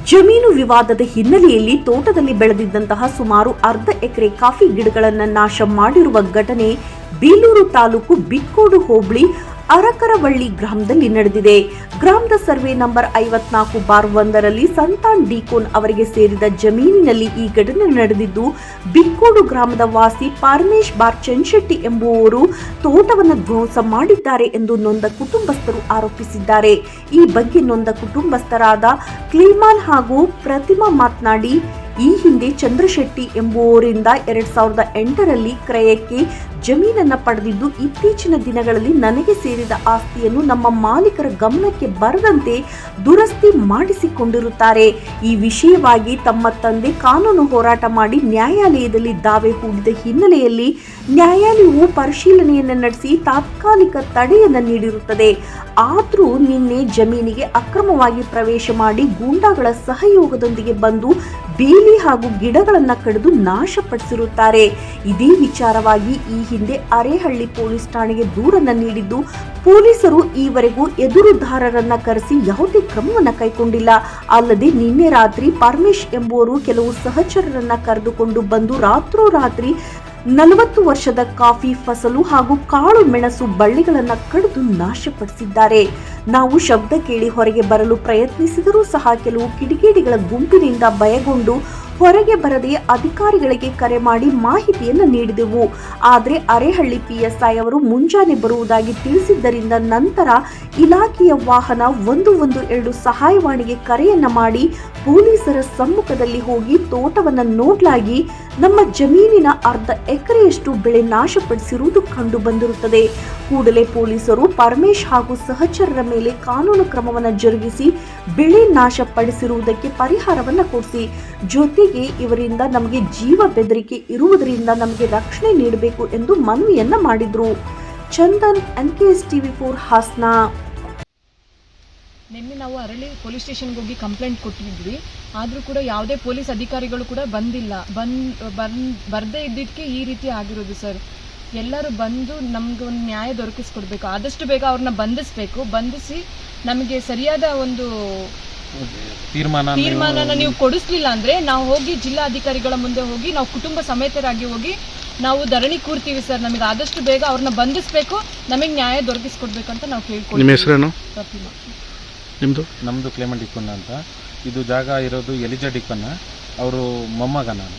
ಜಮೀನು ವಿವಾದದ ಹಿನ್ನೆಲೆಯಲ್ಲಿ ತೋಟದಲ್ಲಿ ಬೆಳೆದಿದ್ದಂತಹ ಸುಮಾರು ಅರ್ಧ ಎಕರೆ ಕಾಫಿ ಗಿಡಗಳನ್ನು ನಾಶ ಮಾಡಿರುವ ಘಟನೆ ಬೇಲೂರು ತಾಲೂಕು ಬಿಕ್ಕೋಡು ಹೋಬಳಿ ಅರಕರವಳ್ಳಿ ಗ್ರಾಮದಲ್ಲಿ ನಡೆದಿದೆ. ಗ್ರಾಮದ ಸರ್ವೆ ನಂಬರ್ 54/1ರಲ್ಲಿ ಸಂತಾನ್ ಡಿಕೋನ್ ಅವರಿಗೆ ಸೇರಿದ ಜಮೀನಿನಲ್ಲಿ ಈ ಘಟನೆ ನಡೆದಿದ್ದು, ಬಿಕ್ಕೋಡು ಗ್ರಾಮದ ವಾಸಿ ಪರಮೇಶ್ ಬಾರ್ ಚನ್ಶೆಟ್ಟಿ ಎಂಬುವವರು ತೋಟವನ್ನು ಧ್ವಂಸ ಮಾಡಿದ್ದಾರೆ ಎಂದು ನೊಂದ ಕುಟುಂಬಸ್ಥರು ಆರೋಪಿಸಿದ್ದಾರೆ. ಈ ಬಗ್ಗೆ ನೊಂದ ಕುಟುಂಬಸ್ಥರಾದ ಕ್ಲೀಮಾನ್ ಹಾಗೂ ಪ್ರತಿಮಾ ಮಾತನಾಡಿ, ಈ ಹಿಂದೆ ಚಂದ್ರಶೆಟ್ಟಿ ಎಂಬುವವರಿಂದ 2008ರಲ್ಲಿ ಕ್ರಯಕ್ಕೆ ಜಮೀನನ್ನು ಪಡೆದಿದ್ದು, ಇತ್ತೀಚಿನ ದಿನಗಳಲ್ಲಿ ನನಗೆ ಸೇರಿದ ಆಸ್ತಿಯನ್ನು ನಮ್ಮ ಮಾಲೀಕರ ಗಮನಕ್ಕೆ ಬರದಂತೆ ದುರಸ್ತಿ ಮಾಡಿಸಿಕೊಂಡಿರುತ್ತಾರೆ. ಈ ವಿಷಯವಾಗಿ ತಮ್ಮ ತಂದೆ ಕಾನೂನು ಹೋರಾಟ ಮಾಡಿ ನ್ಯಾಯಾಲಯದಲ್ಲಿ ದಾವೆ ಹೂಡಿದ ಹಿನ್ನೆಲೆಯಲ್ಲಿ ನ್ಯಾಯಾಲಯವು ಪರಿಶೀಲನೆಯನ್ನು ನಡೆಸಿ ತಾತ್ಕಾಲಿಕ ತಡೆಯನ್ನು ನೀಡಿರುತ್ತದೆ. ಆದರೂ ನಿನ್ನೆ ಜಮೀನಿಗೆ ಅಕ್ರಮವಾಗಿ ಪ್ರವೇಶ ಮಾಡಿ ಗೂಂಡಾಗಳ ಸಹಯೋಗದೊಂದಿಗೆ ಬಂದು ಬೇಲಿ ಹಾಗೂ ಗಿಡಗಳನ್ನು ಕಡಿದು ನಾಶಪಡಿಸಿರುತ್ತಾರೆ. ಇದೇ ವಿಚಾರವಾಗಿ ಈ ಹಿಂದೆ ಅರೇಹಳ್ಳಿ ಪೊಲೀಸ್ ಠಾಣೆಗೆ ದೂರನ್ನು ನೀಡಿದ್ದು, ಪೊಲೀಸರು ಈವರೆಗೂ ಎದುರುದಾರರನ್ನ ಕರೆಸಿ ಯಾವುದೇ ಕ್ರಮವನ್ನು ಕೈಗೊಂಡಿಲ್ಲ. ಅಲ್ಲದೆ ನಿನ್ನೆ ರಾತ್ರಿ ಪರಮೇಶ್ ಎಂಬುವರು ಕೆಲವು ಸಹಚರರನ್ನ ಕರೆದುಕೊಂಡು ಬಂದು ರಾತ್ರೋರಾತ್ರಿ 40 ವರ್ಷದ ಕಾಫಿ ಫಸಲು ಹಾಗೂ ಕಾಳು ಮೆಣಸು ಬಳ್ಳಿಗಳನ್ನು ಕಡಿದು ನಾಶಪಡಿಸಿದ್ದಾರೆ. ನಾವು ಶಬ್ದ ಕೇಳಿ ಹೊರಗೆ ಬರಲು ಪ್ರಯತ್ನಿಸಿದರೂ ಸಹ ಕೆಲವು ಕಿಡಿಗೇಡಿಗಳ ಗುಂಪಿನಿಂದ ಭಯಗೊಂಡು ಹೊರಗೆ ಬರದೆ ಅಧಿಕಾರಿಗಳಿಗೆ ಕರೆ ಮಾಡಿ ಮಾಹಿತಿಯನ್ನು ನೀಡಿದೆವು. ಆದರೆ ಅರೇಹಳ್ಳಿ PSI ಅವರು ಮುಂಜಾನೆ ಬರುವುದಾಗಿ ತಿಳಿಸಿದ್ದರಿಂದ ನಂತರ ಇಲಾಖೆಯ ವಾಹನ 112 ಸಹಾಯವಾಣಿಗೆ ಕರೆಯನ್ನ ಮಾಡಿ ಪೊಲೀಸರ ಸಮ್ಮುಖದಲ್ಲಿ ಹೋಗಿ ತೋಟವನ್ನು ನೋಡ್ಲಾಗಿ ನಮ್ಮ ಜಮೀನಿನ ಅರ್ಧ ಎಕರೆಯಷ್ಟು ಬೆಳೆ ನಾಶಪಡಿಸಿರುವುದು ಕಂಡು ಬಂದಿರುತ್ತದೆ. ಕೂಡಲೇ ಪೊಲೀಸರು ಪರಮೇಶ್ ಹಾಗೂ ಸಹಚರರ ಮೇಲೆ ಕಾನೂನು ಕ್ರಮವನ್ನು ಜರುಗಿಸಿ ಬೆಳೆ ನಾಶಪಡಿಸಿರುವುದಕ್ಕೆ ಪರಿಹಾರವನ್ನು ಕೊಡಿಸಿ, ಜೊತೆಗೆ ಇವರಿಂದ ನಮಗೆ ಜೀವ ಬೆದರಿಕೆ ಇರುವುದರಿಂದ ನಮಗೆ ರಕ್ಷಣೆ ನೀಡಬೇಕು ಎಂದು ಮನವಿಯನ್ನ ಮಾಡಿದ್ರು. Chandan, NKS TV4 Hassan. ನಿನ್ನೆ ನಾವು ಅರಳಿ ಪೊಲೀಸ್ ಸ್ಟೇಷನ್ಗೆ ಹೋಗಿ ಕಂಪ್ಲೇಂಟ್ ಕೊಟ್ಟಿದ್ವಿ. ಆದರೂ ಕೂಡ ಯಾವುದೇ ಪೊಲೀಸ್ ಅಧಿಕಾರಿಗಳು ಕೂಡ ಬಂದಿಲ್ಲ. ಬರ್ದೇ ಇದ್ದಿದ್ದಕ್ಕೆ ಈ ರೀತಿ ಆಗಿರೋದು ಸರ್. ಎಲ್ಲರೂ ಬಂದು ನಮ್ಗೆ ಒಂದು ನ್ಯಾಯ ದೊರಕಿಸ್ಕೊಡ್ಬೇಕು. ಆದಷ್ಟು ಬೇಗ ಅವ್ರನ್ನ ಬಂಧಿಸಿ ನಮಗೆ ಸರಿಯಾದ ಒಂದು ತೀರ್ಮಾನನ ನೀವು ಕೊಡಿಸ್ಲಿಲ್ಲ ಅಂದ್ರೆ ನಾವು ಹೋಗಿ ಜಿಲ್ಲಾಧಿಕಾರಿಗಳ ಮುಂದೆ ಹೋಗಿ ನಾವು ಕುಟುಂಬ ಸಮೇತರಾಗಿ ಹೋಗಿ ನಾವು ಧರಣಿ ಕೂರ್ತೀವಿ ಸರ್. ನಮಗೆ ಆದಷ್ಟು ಬೇಗ ಅವ್ರನ್ನ ಬಂಧಿಸಬೇಕು, ನಮಗೆ ನ್ಯಾಯ ದೊರಕಿಸ್ಕೊಡ್ಬೇಕಂತ ನಾವು ಕೇಳ್ಕೊಳ್ತೀವಿ. ನಿಮ್ಮ ಹೆಸರೇನು? ಪ್ರತಿಮಾ. ನಮ್ಮದು ಕ್ಲೇಮಂಟ್ ಡಿಕ್ಕನ್ನ ಅಂತ. ಇದು ಜಾಗ ಇರೋದು ಎಲಿಜಾ ಡಿಕ್ಕನ್ನ, ಅವರು ಮೊಮ್ಮಗ ನಾನು.